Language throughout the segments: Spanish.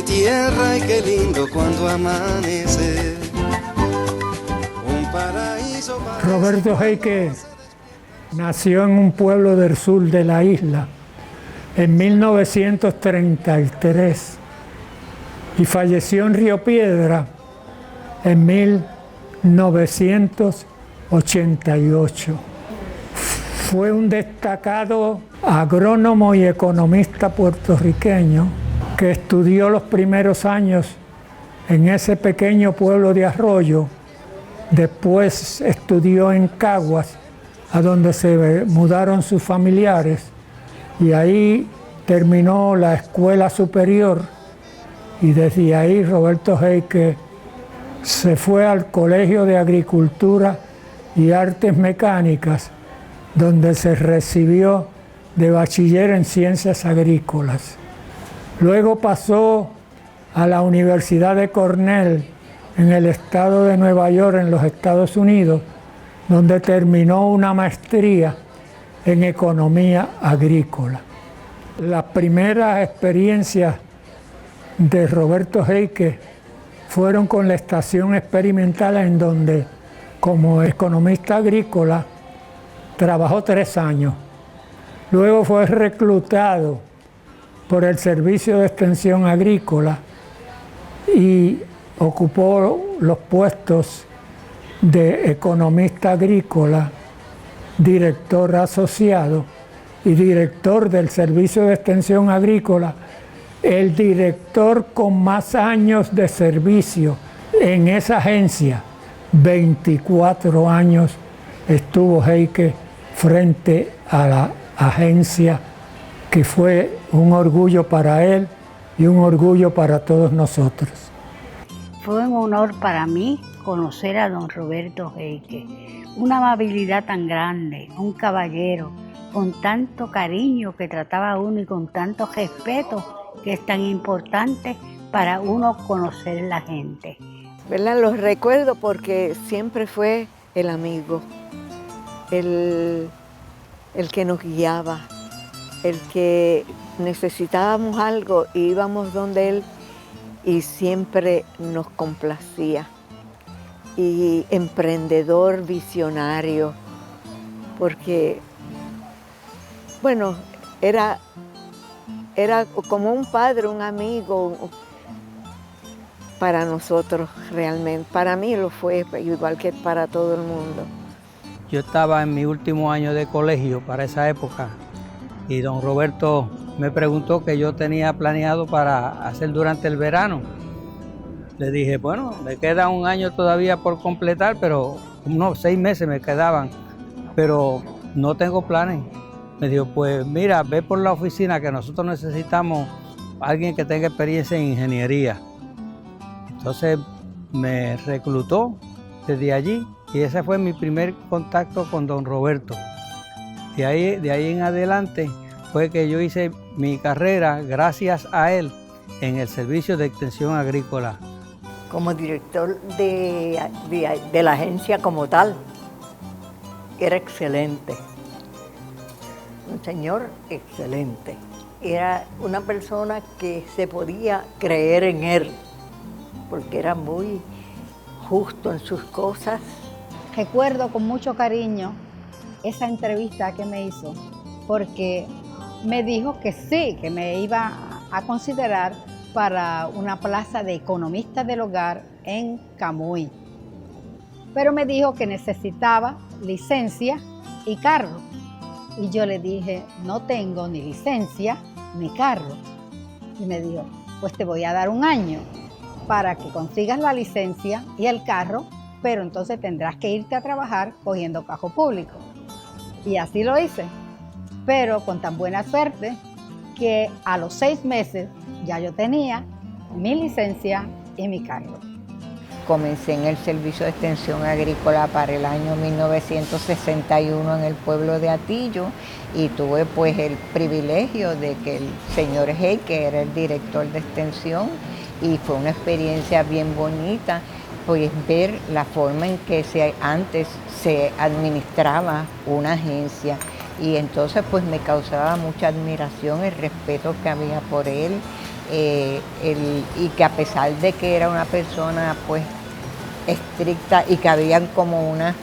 mi tierra y qué lindo cuando amanece. Un paraíso para... Roberto Heique nació en un pueblo del sur de la isla en 1933 y falleció en Río Piedra en 1988. Fue un destacado agrónomo y economista puertorriqueño que estudió los primeros años en ese pequeño pueblo de Arroyo. Después estudió en Caguas, a donde se mudaron sus familiares, y ahí terminó la escuela superior, y desde ahí Roberto Heique se fue al Colegio de Agricultura y Artes Mecánicas, donde se recibió de bachiller en Ciencias Agrícolas. Luego pasó a la Universidad de Cornell en el estado de Nueva York, en los Estados Unidos, donde terminó una maestría en economía agrícola. Las primeras experiencias de Roberto Heique fueron con la estación experimental, en donde como economista agrícola trabajó 3 años. Luego fue reclutado por el Servicio de Extensión Agrícola y ocupó los puestos de economista agrícola, director asociado y director del Servicio de Extensión Agrícola, el director con más años de servicio en esa agencia. 24 años estuvo Heique frente a la agencia, que fue un orgullo para él y un orgullo para todos nosotros. Fue un honor para mí conocer a don Roberto Heique, una amabilidad tan grande, un caballero con tanto cariño que trataba a uno y con tanto respeto que es tan importante para uno conocer la gente. ¿Verdad? Los recuerdo porque siempre fue el amigo, el que nos guiaba, el que necesitábamos algo y íbamos donde él y siempre nos complacía. Y emprendedor, visionario, porque, bueno, era como un padre, un amigo para nosotros realmente. Para mí lo fue, igual que para todo el mundo. Yo estaba en mi último año de colegio para esa época y don Roberto me preguntó qué yo tenía planeado para hacer durante el verano. Le dije, bueno, me queda un año todavía por completar, pero unos 6 meses me quedaban, pero no tengo planes. Me dijo, pues mira, ve por la oficina que nosotros necesitamos a alguien que tenga experiencia en ingeniería. Entonces me reclutó desde allí y ese fue mi primer contacto con don Roberto. De ahí en adelante fue que yo hice mi carrera gracias a él en el Servicio de Extensión Agrícola. Como director de la agencia como tal, era excelente. Un señor excelente. Era una persona que se podía creer en él, porque era muy justo en sus cosas. Recuerdo con mucho cariño esa entrevista que me hizo, porque me dijo que sí, que me iba a considerar para una plaza de economista del hogar en Camuy. Pero me dijo que necesitaba licencia y carro. Y yo le dije, no tengo ni licencia ni carro. Y me dijo, pues te voy a dar 1 año para que consigas la licencia y el carro, pero entonces tendrás que irte a trabajar cogiendo cajo público. Y así lo hice, pero con tan buena suerte que a los 6 meses ya yo tenía mi licencia y mi carro. Comencé en el Servicio de Extensión Agrícola para el año 1961 en el pueblo de Atillo y tuve pues el privilegio de que el señor Heique era el director de extensión y fue una experiencia bien bonita, pues ver la forma en que antes se administraba una agencia y entonces pues me causaba mucha admiración el respeto que había por él, y que a pesar de que era una persona pues estricta y que habían como unas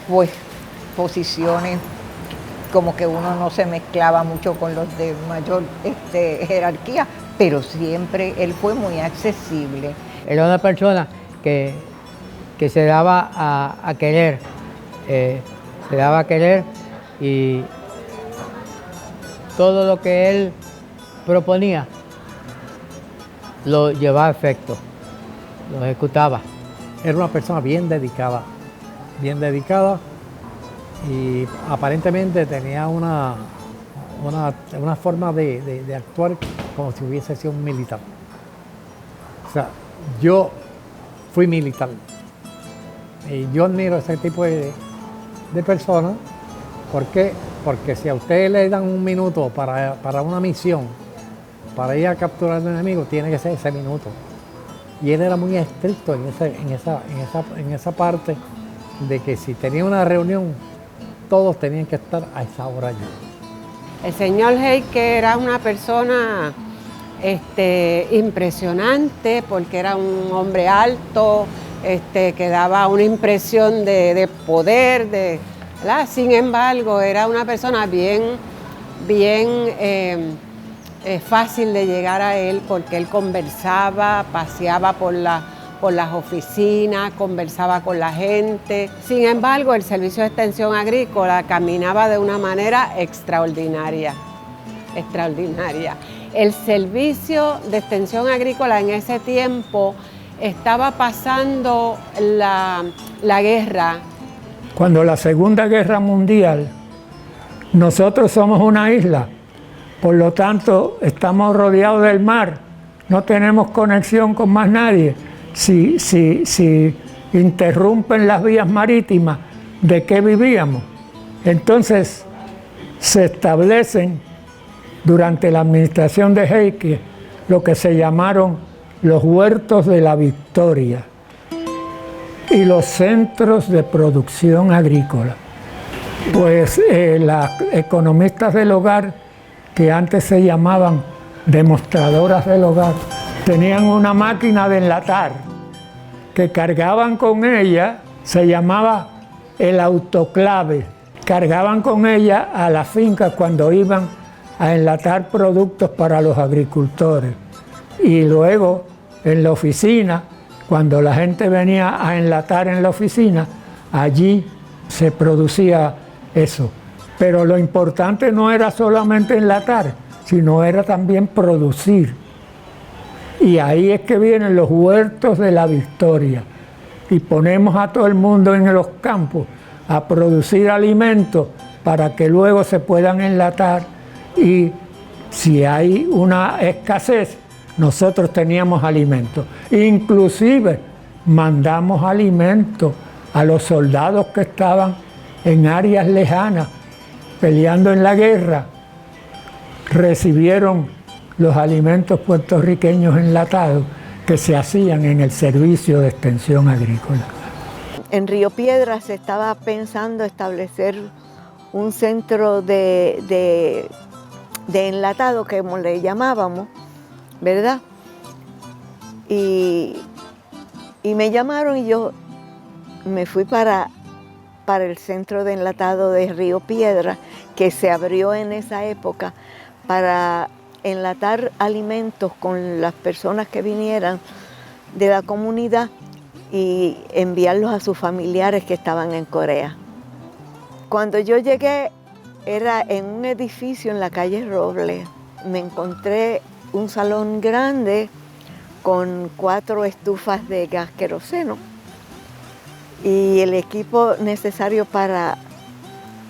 pues posiciones como que uno no se mezclaba mucho con los de mayor jerarquía, pero siempre él fue muy accesible. Era una persona que se daba a querer, y todo lo que él proponía lo llevaba a efecto, lo ejecutaba. Era una persona bien dedicada y aparentemente tenía una forma de actuar como si hubiese sido un militar. O sea, yo fui militar y yo admiro ese tipo de personas. ¿Por qué? Porque si a ustedes le dan un minuto para una misión, para ir a capturar al enemigo, tiene que ser ese minuto. Y él era muy estricto en esa parte de que si tenía una reunión, todos tenían que estar a esa hora allí. El señor Heike era una persona impresionante porque era un hombre alto, que daba una impresión de poder, ¿verdad? Sin embargo, era una persona bien fácil de llegar a él porque él conversaba, paseaba por las oficinas, conversaba con la gente. Sin embargo, el Servicio de Extensión Agrícola caminaba de una manera extraordinaria. El Servicio de Extensión Agrícola en ese tiempo estaba pasando la guerra. Cuando la Segunda Guerra Mundial, nosotros somos una isla, por lo tanto estamos rodeados del mar, no tenemos conexión con más nadie. Si interrumpen las vías marítimas, ¿de qué vivíamos? Entonces se establecen durante la administración de Heike lo que se llamaron los huertos de la Victoria y los centros de producción agrícola. Pues las economistas del hogar, que antes se llamaban demostradoras del hogar, tenían una máquina de enlatar que cargaban con ella, se llamaba el autoclave. Cargaban con ella a las fincas cuando iban a enlatar productos para los agricultores. Y luego en la oficina, cuando la gente venía a enlatar en la oficina, allí se producía eso. Pero lo importante no era solamente enlatar, sino era también producir. Y ahí es que vienen los huertos de la Victoria. Y ponemos a todo el mundo en los campos a producir alimentos para que luego se puedan enlatar. Y si hay una escasez, nosotros teníamos alimentos. Inclusive mandamos alimentos a los soldados que estaban en áreas lejanas peleando en la guerra. Recibieron los alimentos puertorriqueños enlatados que se hacían en el Servicio de Extensión Agrícola. En Río Piedras se estaba pensando establecer un centro de enlatado, como le llamábamos, ¿verdad? Y me llamaron y yo me fui para el centro de enlatado de Río Piedras, que se abrió en esa época para enlatar alimentos con las personas que vinieran de la comunidad y enviarlos a sus familiares que estaban en Corea. Cuando yo llegué, era en un edificio en la calle Robles. Me encontré un salón grande con 4 estufas de gas queroseno y el equipo necesario para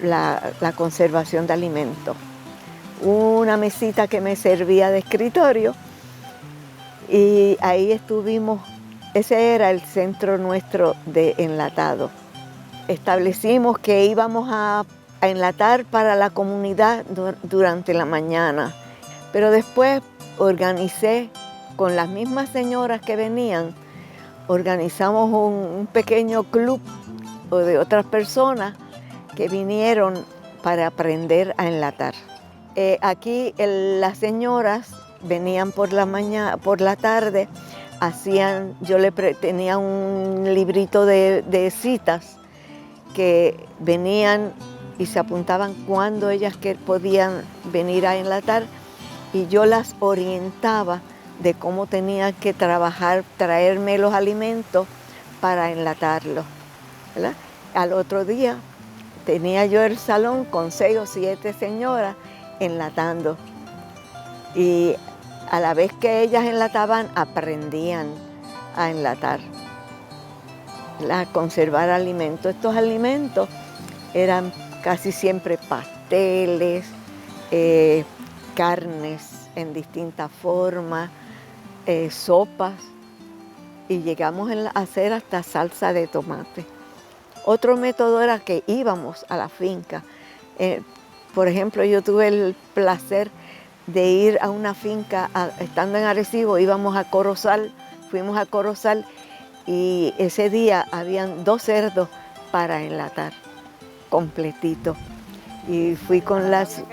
la conservación de alimentos. Una mesita que me servía de escritorio y ahí estuvimos. Ese era el centro nuestro de enlatado. Establecimos que íbamos a enlatar para la comunidad durante la mañana, pero después organicé con las mismas señoras que venían, organizamos un pequeño club de otras personas que vinieron para aprender a enlatar. Aquí las señoras venían por la mañana, por la tarde, tenía un librito de citas que venían y se apuntaban cuando ellas podían venir a enlatar, y yo las orientaba de cómo tenía que trabajar, traerme los alimentos para enlatarlos, ¿verdad? Al otro día tenía yo el salón con 6 o 7 señoras enlatando, y a la vez que ellas enlataban aprendían a enlatar, a conservar alimentos. Estos alimentos eran casi siempre pasteles, carnes en distintas formas, sopas, y llegamos a hacer hasta salsa de tomate. Otro método era que íbamos a la finca. Por ejemplo, yo tuve el placer de ir a una finca, estando en Arecibo, íbamos a Corozal, fuimos a Corozal, y ese día habían 2 cerdos para enlatar, completitos. Y fui con las...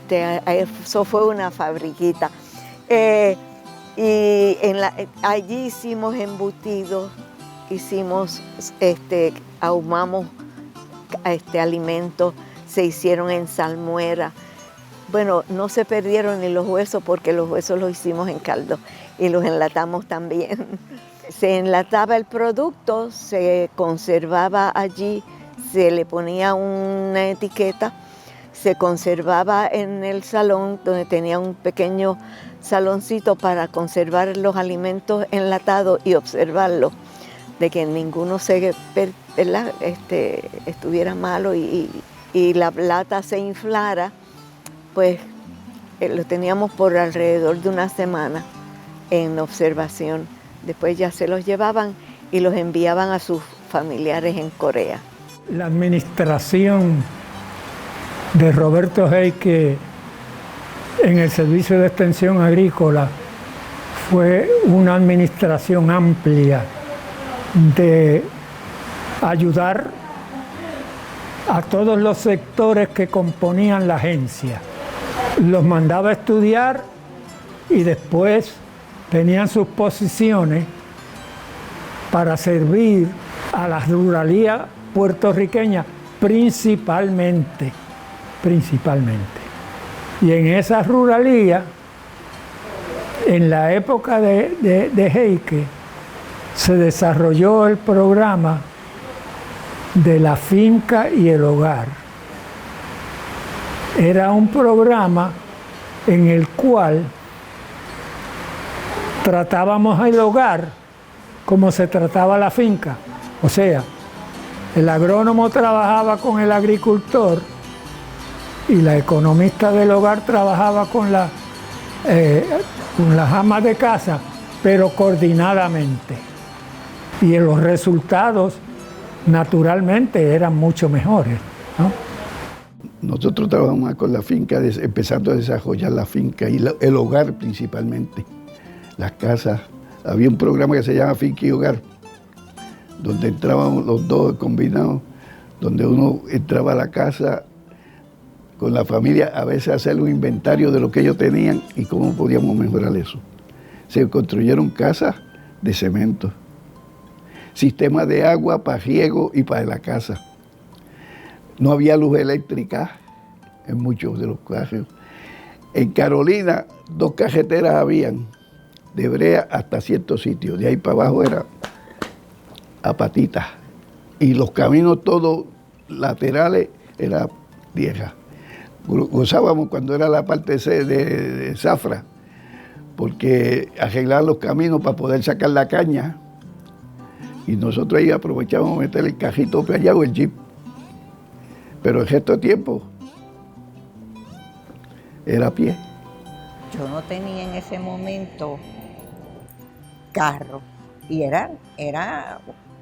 Eso fue una fabriquita. Y allí hicimos embutidos, ahumamos alimentos, se hicieron en salmuera. Bueno, no se perdieron ni los huesos, porque los huesos los hicimos en caldo y los enlatamos también. Se enlataba el producto, se conservaba allí, se le ponía una etiqueta, se conservaba en el salón, donde tenía un pequeño saloncito para conservar los alimentos enlatados y observarlos, de que ninguno estuviera malo y la lata se inflara. Pues lo teníamos por alrededor de una semana en observación. Después ya se los llevaban y los enviaban a sus familiares en Corea. La administración de Roberto Heike en el Servicio de Extensión Agrícola fue una administración amplia de ayudar a todos los sectores que componían la agencia. Los mandaba a estudiar y después tenían sus posiciones para servir a la ruralía puertorriqueña principalmente. Y en esa ruralía, en la época de Heike, se desarrolló el programa de la finca y el hogar. Era un programa en el cual tratábamos el hogar como se trataba la finca. O sea, el agrónomo trabajaba con el agricultor y la economista del hogar trabajaba con las amas de casa, pero coordinadamente. Y los resultados, naturalmente, eran mucho mejores, ¿no? Nosotros trabajamos con la finca, empezando a desarrollar la finca y el hogar principalmente, las casas. Había un programa que se llama Finca y Hogar, donde entrábamos los dos combinados, donde uno entraba a la casa con la familia, a veces a hacer un inventario de lo que ellos tenían y cómo podíamos mejorar eso. Se construyeron casas de cemento, sistemas de agua para riego y para la casa. No había luz eléctrica en muchos de los barrios. En Carolina, 2 carreteras habían, de brea hasta ciertos sitios. De ahí para abajo era a patitas. Y los caminos todos laterales era tierra. Gozábamos cuando era la parte de zafra, porque arreglaban los caminos para poder sacar la caña. Y nosotros ahí aprovechábamos meter el cajito para allá o el jeep. Pero el resto de tiempo era a pie. Yo no tenía en ese momento carro. Y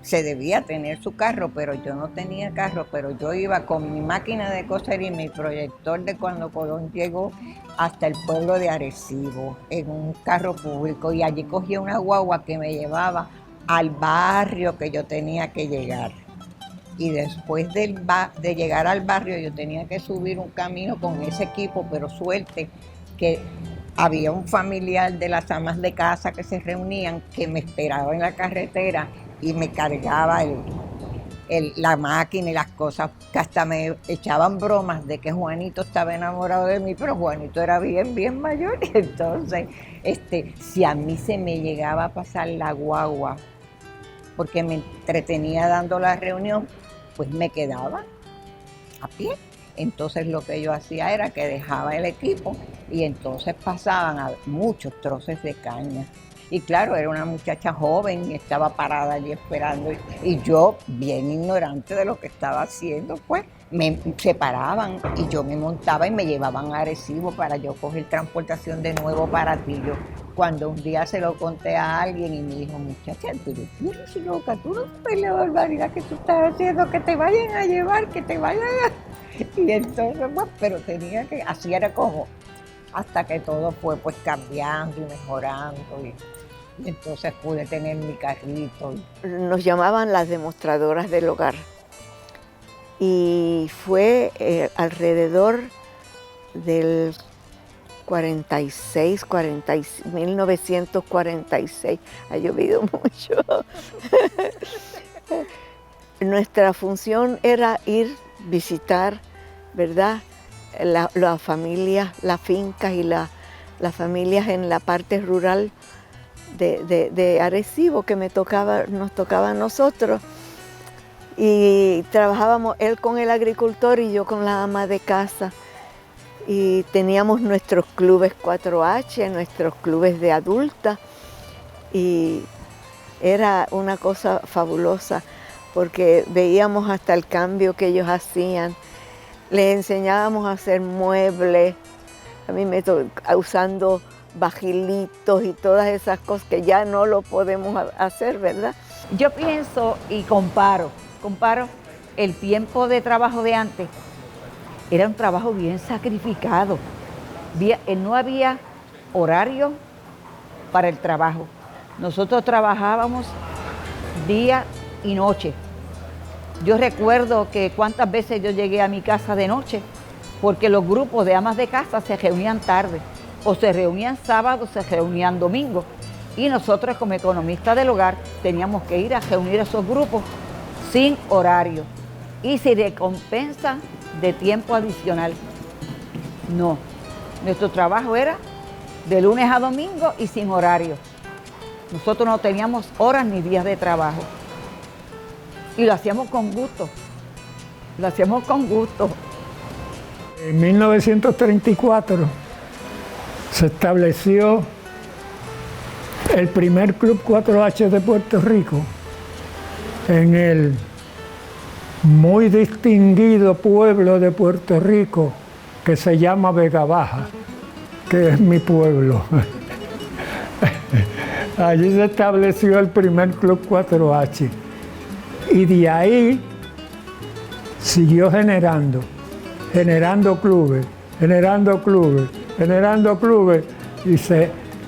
se debía tener su carro, pero yo no tenía carro. Pero yo iba con mi máquina de coser y mi proyector de cuando Colón llegó hasta el pueblo de Arecibo, en un carro público. Y allí cogía una guagua que me llevaba al barrio que yo tenía que llegar. Y después de llegar al barrio yo tenía que subir un camino con ese equipo, pero suerte que había un familiar de las amas de casa que se reunían, que me esperaba en la carretera y me cargaba la máquina y las cosas, que hasta me echaban bromas de que Juanito estaba enamorado de mí, pero Juanito era bien mayor. Y entonces, si a mí se me llegaba a pasar la guagua, porque me entretenía dando la reunión, pues me quedaba a pie. Entonces lo que yo hacía era que dejaba el equipo y entonces pasaban a muchos troces de caña. Y claro, era una muchacha joven y estaba parada allí esperando. Y yo, bien ignorante de lo que estaba haciendo, pues me separaban y yo me montaba y me llevaban a Arecibo para yo coger transportación de nuevo para Atillo. Cuando un día se lo conté a alguien y me dijo, muchacha, tú eres loca, tú no sabes la barbaridad que tú estás haciendo, que te vayan a llevar, que te vayan a... Y entonces, bueno, pero tenía que, así era como, hasta que todo fue pues cambiando y mejorando. Y entonces pude tener mi carrito. Nos llamaban las demostradoras del hogar. Y fue alrededor del 1946, ha llovido mucho. Nuestra función era ir, visitar, ¿verdad?, las familias, las fincas y las familias en la parte rural de Arecibo, que nos tocaba a nosotros. Y trabajábamos él con el agricultor y yo con la ama de casa. Y teníamos nuestros clubes 4H, nuestros clubes de adultas. Y era una cosa fabulosa porque veíamos hasta el cambio que ellos hacían. Les enseñábamos a hacer muebles, a mí usando bajilitos y todas esas cosas que ya no lo podemos hacer, ¿verdad? Yo pienso y comparo el tiempo de trabajo de antes. Era un trabajo bien sacrificado. No había horario para el trabajo. Nosotros trabajábamos día y noche. Yo recuerdo que cuántas veces yo llegué a mi casa de noche, porque los grupos de amas de casa se reunían tarde, o se reunían sábado, o se reunían domingo. Y nosotros como economistas del hogar teníamos que ir a reunir esos grupos sin horario y sin recompensa de tiempo adicional. No, nuestro trabajo era de lunes a domingo y sin horario. Nosotros no teníamos horas ni días de trabajo. Y lo hacíamos con gusto, En 1934 se estableció el primer Club 4H de Puerto Rico en el muy distinguido pueblo de Puerto Rico que se llama Vega Baja, que es mi pueblo. Allí se estableció el primer Club 4H. Y de ahí siguió generando clubes, y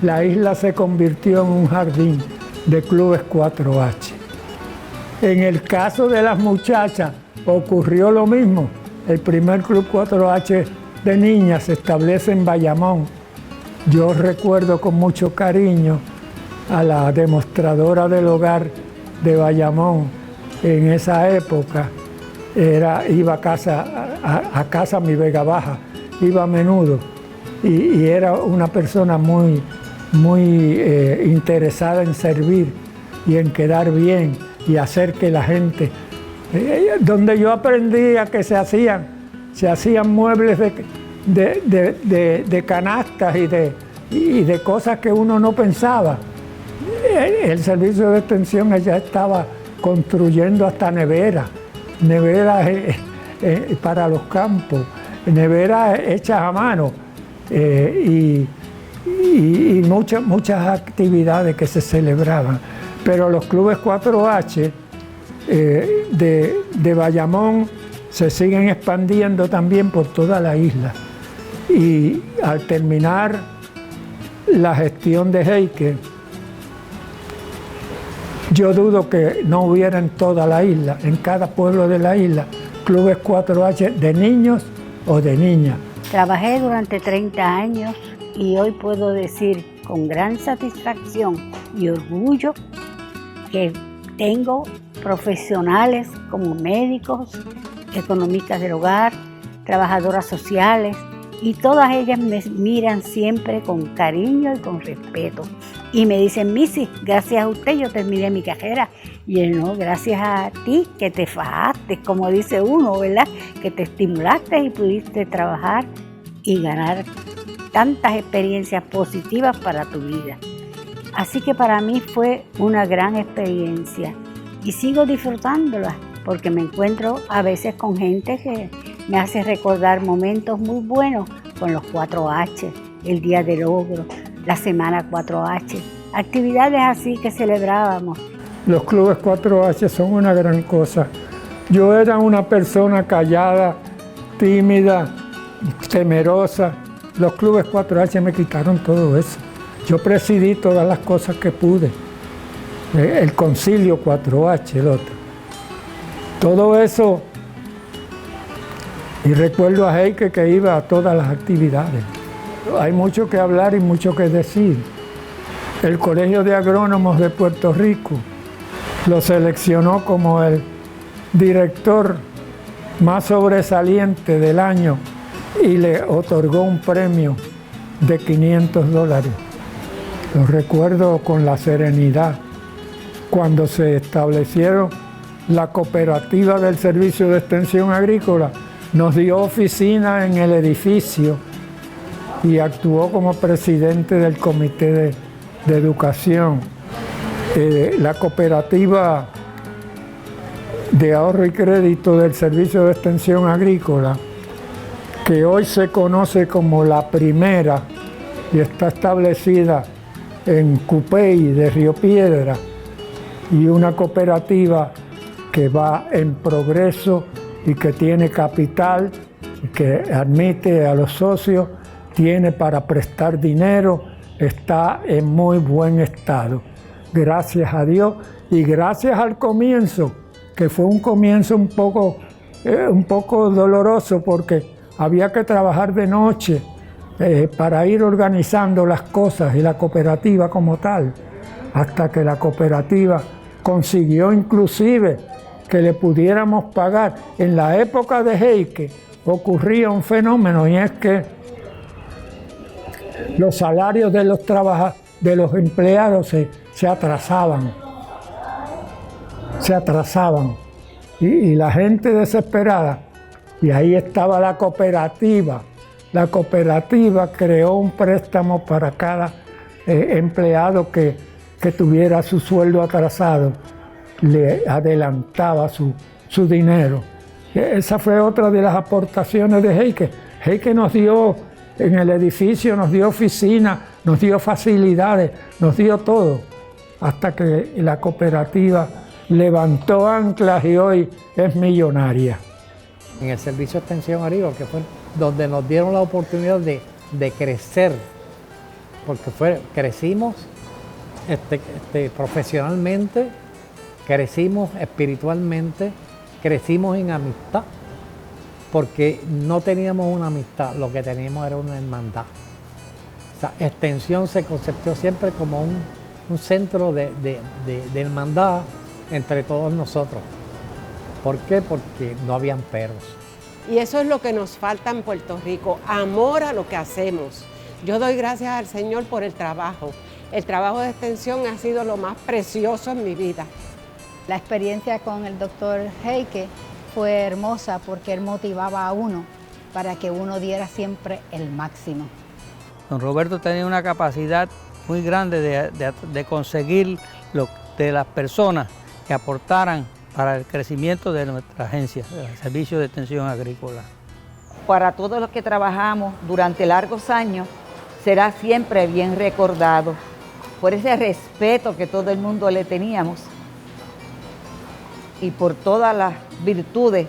la isla se convirtió en un jardín de clubes 4H. En el caso de las muchachas ocurrió lo mismo. El primer Club 4H de niñas se establece en Bayamón. Yo recuerdo con mucho cariño a la demostradora del hogar de Bayamón. En esa época iba a casa mi Vega Baja, iba a menudo y era una persona muy interesada en servir y en quedar bien y hacer que la gente, donde yo aprendía que se hacían muebles de canastas y de cosas que uno no pensaba. El servicio de extensión ya estaba construyendo hasta neveras para los campos, neveras hechas a mano y muchas actividades que se celebraban. Pero los clubes 4H de Bayamón se siguen expandiendo también por toda la isla. Y al terminar la gestión de Heique, yo dudo que no hubiera en toda la isla, en cada pueblo de la isla, clubes 4H de niños o de niñas. Trabajé durante 30 años y hoy puedo decir con gran satisfacción y orgullo que tengo profesionales como médicos, economistas del hogar, trabajadoras sociales, y todas ellas me miran siempre con cariño y con respeto. Y me dicen, Missy, gracias a usted yo terminé mi carrera. Y yo, no, gracias a ti que te fajaste, como dice uno, ¿verdad? Que te estimulaste y pudiste trabajar y ganar tantas experiencias positivas para tu vida. Así que para mí fue una gran experiencia y sigo disfrutándola porque me encuentro a veces con gente que me hace recordar momentos muy buenos con los 4H, el Día del Logro, la Semana 4H, actividades así que celebrábamos. Los clubes 4H son una gran cosa. Yo era una persona callada, tímida, temerosa. Los clubes 4H me quitaron todo eso. Yo presidí todas las cosas que pude. El concilio 4H, el otro. Todo eso. Y recuerdo a Heike que iba a todas las actividades. Hay mucho que hablar y mucho que decir. El Colegio de Agrónomos de Puerto Rico lo seleccionó como el director más sobresaliente del año y le otorgó un premio de $500. Lo recuerdo con la serenidad. Cuando se establecieron la cooperativa del Servicio de Extensión Agrícola, nos dio oficina en el edificio y actuó como presidente del Comité de Educación. La cooperativa de ahorro y crédito del Servicio de Extensión Agrícola, que hoy se conoce como la primera y está establecida en Cupey de Río Piedra, y una cooperativa que va en progreso y que tiene capital, y que admite a los socios, tiene para prestar dinero, está en muy buen estado. Gracias a Dios y gracias al comienzo, que fue un comienzo un poco doloroso porque había que trabajar de noche para ir organizando las cosas y la cooperativa como tal, hasta que la cooperativa consiguió inclusive que le pudiéramos pagar. En la época de Heike ocurría un fenómeno y es que los salarios de los empleados se atrasaban. Y la gente desesperada, y ahí estaba la cooperativa. La cooperativa creó un préstamo para cada empleado que tuviera su sueldo atrasado, le adelantaba su dinero. Esa fue otra de las aportaciones de Heike. Heike nos dio en el edificio, nos dio oficina, nos dio facilidades, nos dio todo, hasta que la cooperativa levantó anclas y hoy es millonaria. En el Servicio de Extensión Agrícola, que fue donde nos dieron la oportunidad de crecer, porque crecimos profesionalmente, crecimos espiritualmente, crecimos en amistad, porque no teníamos una amistad, lo que teníamos era una hermandad. O sea, Extensión se conceptó siempre como un centro de hermandad entre todos nosotros. ¿Por qué? Porque no habían peros. Y eso es lo que nos falta en Puerto Rico, amor a lo que hacemos. Yo doy gracias al Señor por el trabajo. El trabajo de extensión ha sido lo más precioso en mi vida. La experiencia con el doctor Heike fue hermosa porque él motivaba a uno para que uno diera siempre el máximo. Don Roberto tenía una capacidad muy grande de conseguir de las personas que aportaran para el crecimiento de nuestra agencia, el Servicio de Extensión Agrícola. Para todos los que trabajamos durante largos años, será siempre bien recordado por ese respeto que todo el mundo le teníamos y por todas las virtudes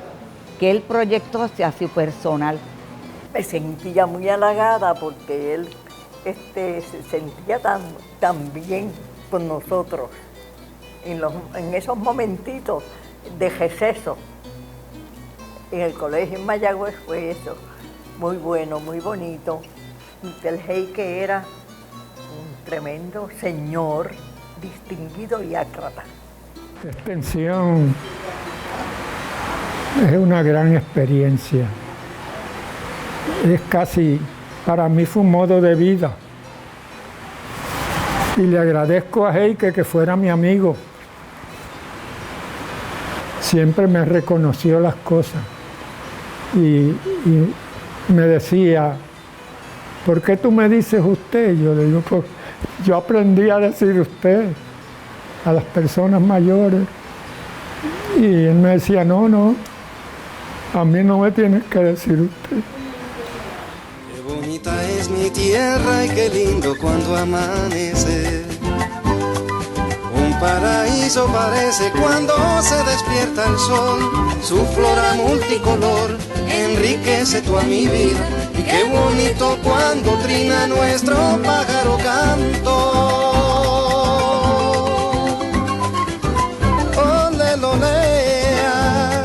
que él proyectó hacia su personal. Me sentía muy halagada porque él se sentía tan bien con nosotros. En esos momentitos de receso en el colegio en Mayagüez fue eso, muy bueno, muy bonito. El Heique era un tremendo señor, distinguido y ácrata. La extensión es una gran experiencia. Es casi, para mí fue un modo de vida. Y le agradezco a Heique que fuera mi amigo. Siempre me reconoció las cosas. Y me decía, ¿por qué tú me dices usted? Yo le digo, pues yo aprendí a decir usted a las personas mayores. Y él me decía, no, a mí no me tienes que decir usted. Qué bonita es mi tierra y qué lindo cuando amanece. Un paraíso parece cuando se despierta el sol. Su flora multicolor enriquece toda mi vida. Y qué bonito cuando trina nuestro pájaro canto. Ole, lolea.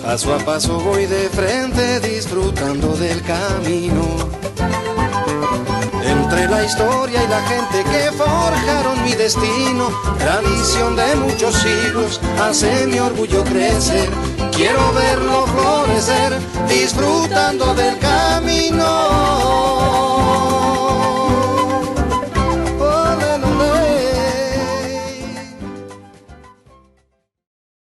Paso a paso voy de frente disfrutando del camino. Entre la historia y la gente que forjaron mi destino, tradición de muchos siglos hace mi orgullo crecer. Quiero verlo florecer, disfrutando del camino.